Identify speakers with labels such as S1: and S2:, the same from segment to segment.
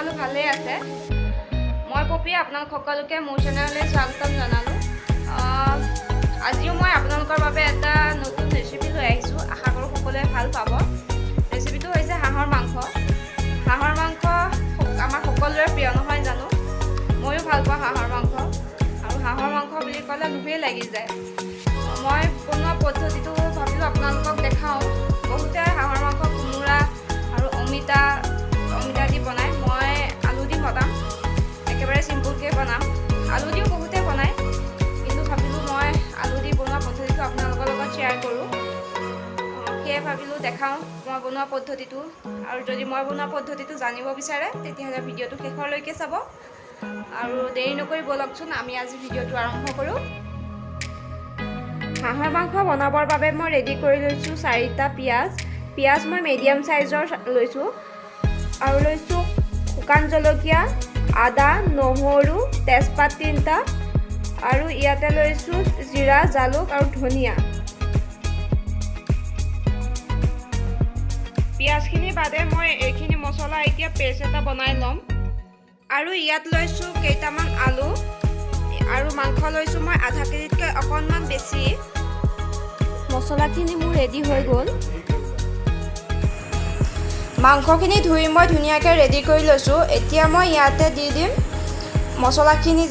S1: সকলো ভালে আছে মই পপি আপোনালোক সকলোকে মোৰ চেনেললৈ স্বাগতম জনালো আজিও মই আপোনালোকৰ বাবে এটা নতুন ৰেচিপি লৈ আহিছো আশা কৰো সকলোৱে ভাল পাব ৰেচিপিটো হৈছে হাঁহৰ মাংস আমাৰ সকলোৰে প্ৰিয় নহয় জানো ময়ো ভাল পাওঁ হাঁহৰ মাংস আৰু হাঁহৰ মাংস বুলি ক'লে লোভে লাগি যায় মই বনোৱা পদ্ধতিটো ভাবিলো আপোনালোকক দেখাও বহুতে হাঁহৰ মাংস কোমোৰা আৰু অমিতা দি বনাই মই আলু দি বনাম একেবাৰে সিম্পলকৈ বনাম আলু দিও বহুতে বনায় কিন্তু ভাবিলো মই আলু দি বনোৱা পদ্ধতিটো আপোনালোকৰ লগত শ্বেয়াৰ কৰোঁ সেয়ে ভাবিলো দেখাওঁ মই বনোৱা পদ্ধতিটো আৰু যদি মই বনোৱা পদ্ধতিটো জানিব বিচাৰে তেতিয়াহ'লে ভিডিঅ'টো শেষলৈকে চাব আৰু দেৰি নকৰি বলকচোন আমি আজি ভিডিঅ'টো আৰম্ভ কৰোঁ হাঁহৰ মাংস বনাবৰ বাবে মই ৰেডি কৰি লৈছোঁ 4টা পিঁয়াজ মই মিডিয়াম সাইজৰ লৈছোঁ আৰু লৈছোঁ শুকান জলকীয়া আদা নহৰু তেজপাত 3টা আৰু ইয়াতে লৈছোঁ জিৰা জালুক আৰু ধনিয়া পিঁয়াজখিনি বাদে মই এইখিনি মছলা এতিয়া পেষ্ট এটা বনাই ল'ম আৰু ইয়াত লৈছোঁ কেইটামান আলু আৰু মাংস লৈছোঁ মই আধা কেজিতকৈ অকণমান বেছি মছলাখিনি মোৰ ৰেডি হৈ গ'ল মাংসখিনি ধুই মই ধুনীয়াকৈ ৰেডি কৰি লৈছোঁ এতিয়া মই ইয়াতে দি দিম মছলাখিনি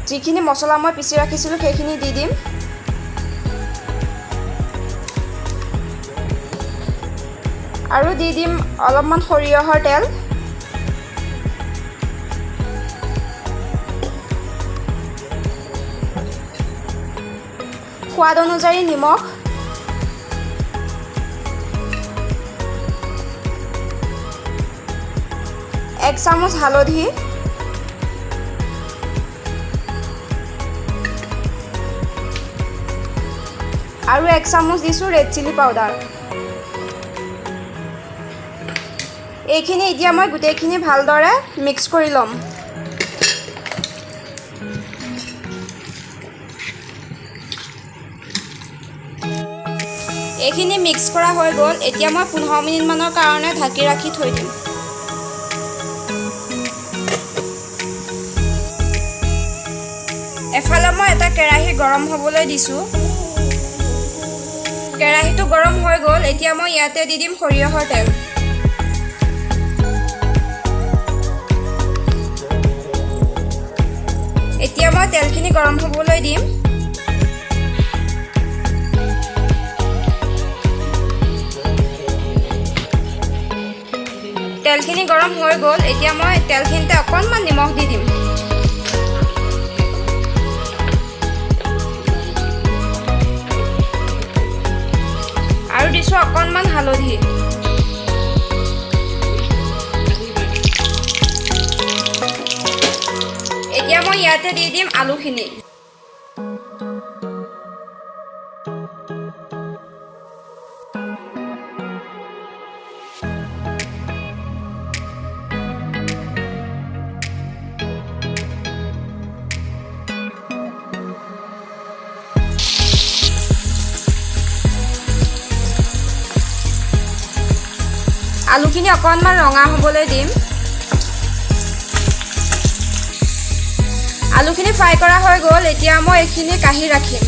S1: যিখিনি মছলা মই পিচি ৰাখিছিলোঁ সেইখিনি দি দিম আৰু দি দিম অলপমান সৰিয়হৰ তেল সোৱাদ অনুযায়ী নিমখ এক চামুচ হালধি আৰু এক চামুচ দিছোঁ ৰেড চিলি পাউডাৰ এইখিনি এতিয়া মই গোটেইখিনি ভালদৰে মিক্স কৰি ল'ম এইখিনি মিক্স কৰা হৈ গ'ল এতিয়া মই 15 মিনিটমানৰ কাৰণে ঢাকি ৰাখি থৈ দিম এফালে মই এটা কেৰাহী গৰম হ'বলৈ দিছোঁ কেৰাহীটো গৰম হৈ গ'ল এতিয়া মই ইয়াতে দি দিম সৰিয়হৰ তেল এতিয়া মই তেলখিনি গৰম হ'বলৈ দিম তেলখিনি গৰম হৈ গ'ল এতিয়া মই তেলখিনিতে অকণমান নিমখ দি দিম আৰু দিছোঁ অকণমান হালধি এতিয়া মই ইয়াতে দি দিম আলুখিনি আলুখিনি অকণমান ৰঙা হ'বলৈ দিম আলুখিনি ফ্ৰাই কৰা হৈ গ'ল এতিয়া মই এইখিনি কাঢ়ি ৰাখিম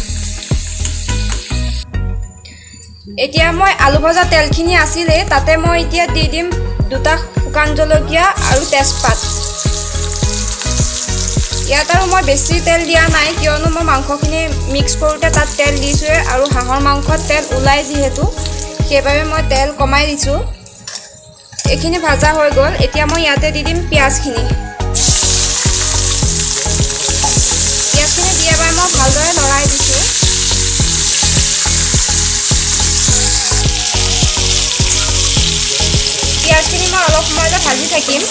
S1: এতিয়া মই আলু ভজা তেলখিনি আছিলে তাতে মই এতিয়া দি দিম 2টা শুকান জলকীয়া আৰু তেজপাত ইয়াত আৰু মই বেছি তেল দিয়া নাই কিয়নো মই মাংসখিনি মিক্স কৰোঁতে তাত তেল দিছোঁ আৰু হাঁহৰ মাংসত তেল ওলাই যিহেতু সেইবাবে মই তেল কমাই দিছোঁ এইখিনি ভাজা হৈ গ'ল এতিয়া মই ইয়াতে দি দিম পিঁয়াজখিনি দিয়াৰ বাবে মই ভালদৰে লৰাই দিছোঁ পিঁয়াজখিনি মই অলপ সময়লৈ ভাজি থাকিম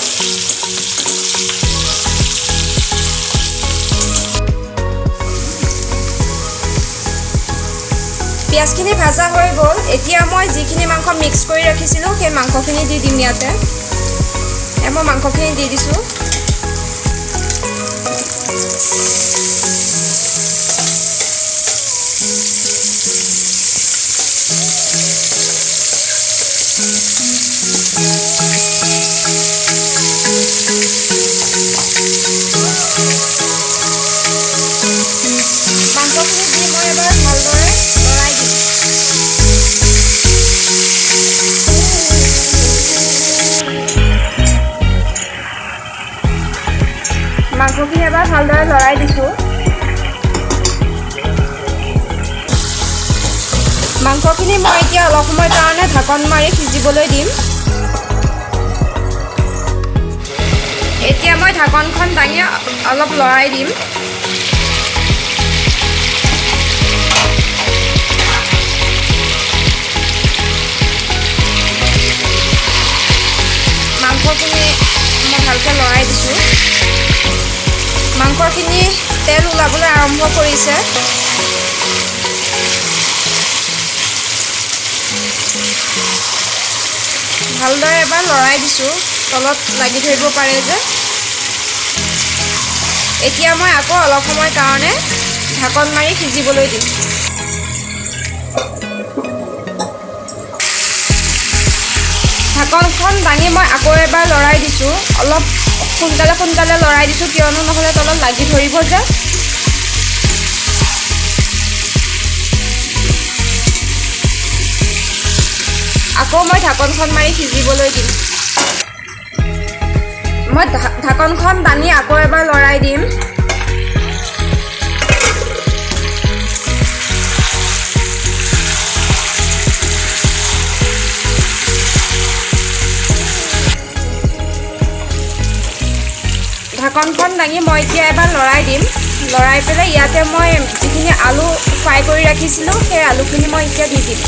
S1: পিঁয়াজখিনি ভাজা হৈ গ'ল এতিয়া মই যিখিনি মাংস মিক্স কৰি ৰাখিছিলোঁ সেই মাংসখিনি দি দিম ইয়াতে মই মাংসখিনি দি দিছোঁ মাংসখিনি এবাৰ ভালদৰে লৰাই দিছোঁ। মাংসখিনি মই এতিয়া অলপ সময়ৰ কাৰণে ঢাকন মাৰি সিজিবলৈ দিম। এতিয়া মই ঢাকনখন দাঙি অলপ লৰাই দিম। মাংসখিনি মই ভালকৈ লৰাই দিছোঁ। মাংসখিনি তেল ওলাবলৈ আৰম্ভ কৰিছে। ভালদৰে এবাৰ লৰাই দিছোঁ, তলত লাগি ধৰিব পাৰে যে। এতিয়া মই আকৌ অলপ সময়ৰ কাৰণে ঢাকন মাৰি সিজিবলৈ দিম। ঢাকনখন দাঙি মই আকৌ এবাৰ লৰাই দিছোঁ। অলপ সোনকালে লৰাই দিছোঁ, কিয়নো নহ'লে তলত লাগি ধৰিব যে। আকৌ মই ঢাকনখন মাৰি সিজিবলৈ দিম। মই ঢাকনখন দাঙি আকৌ এবাৰ লৰাই দিম। ঢাকনখন দাঙি মই এতিয়া এবাৰ লৰাই দিম। লৰাই পেলাই ইয়াতে মই যিখিনি আলু ফ্ৰাই কৰি ৰাখিছিলোঁ, সেই আলুখিনি মই এতিয়া দি দিম।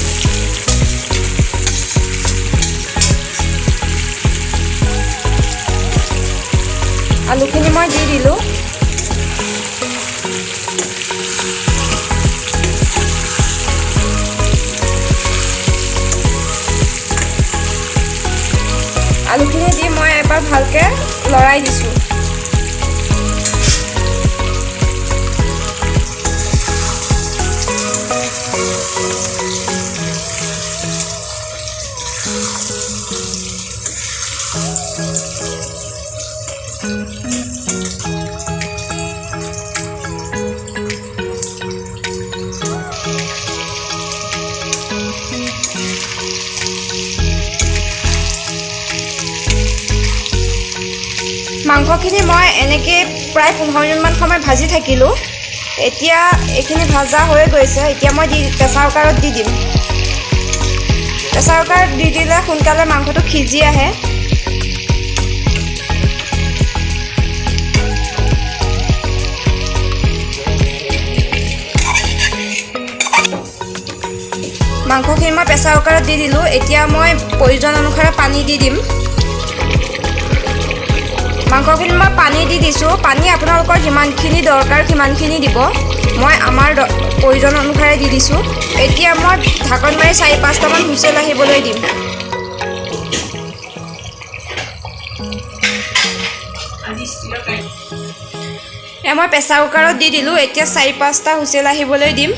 S1: আলুখিনি মই দি দিলোঁ। আলুখিনি দি মই এবাৰ ভালকৈ লৰাই দিছোঁ। মাংসখিনি মই এনেকৈ প্ৰায় 15 মিনিটমান সময় ভাজি থাকিলোঁ। এতিয়া এইখিনি ভাজা হৈ গৈছে। এতিয়া মই প্ৰেছাৰ কুকাৰত দি দিম। প্ৰেছাৰ কুকাৰত দি দিলে সোনকালে মাংসটো সিজি আহে। মাংসখিনি মই প্ৰেছাৰ কুকাৰত দি দিলোঁ। এতিয়া মই প্ৰয়োজন অনুসাৰে পানী দি দিম। মাংসখিনি মই পানী দি দিছোঁ। পানী আপোনালোকৰ যিমানখিনি দৰকাৰ সিমানখিনি দিব। মই আমাৰ প্ৰয়োজন অনুসাৰে দি দিছোঁ। এতিয়া মই ঢাকন মাৰি 4-5টামান হুইচেল আহিবলৈ দিম। মই প্ৰেছাৰ কুকাৰত দি দিলোঁ। এতিয়া 4-5টা হুইচেল আহিবলৈ দিম।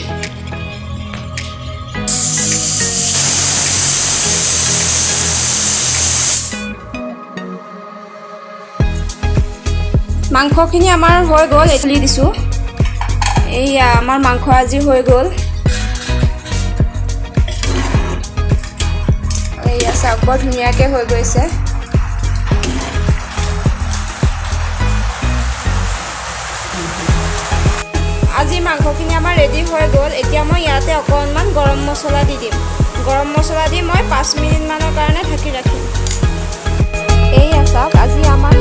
S1: মাংসখিনি আমাৰ হৈ গ'ল। এটলি দিছোঁ। এইয়া আমাৰ মাংস আজি হৈ গ'ল। এইয়া চাওক, বৰ ধুনীয়াকৈ হৈ গৈছে। আজি মাংসখিনি আমাৰ ৰেডি হৈ গ'ল। এতিয়া মই ইয়াতে অকণমান গৰম মছলা দি দিম। গৰম মছলা দি মই 5 মিনিটমানৰ কাৰণে ঢাকি ৰাখিম। এইয়া চাওক, আজি আমাৰ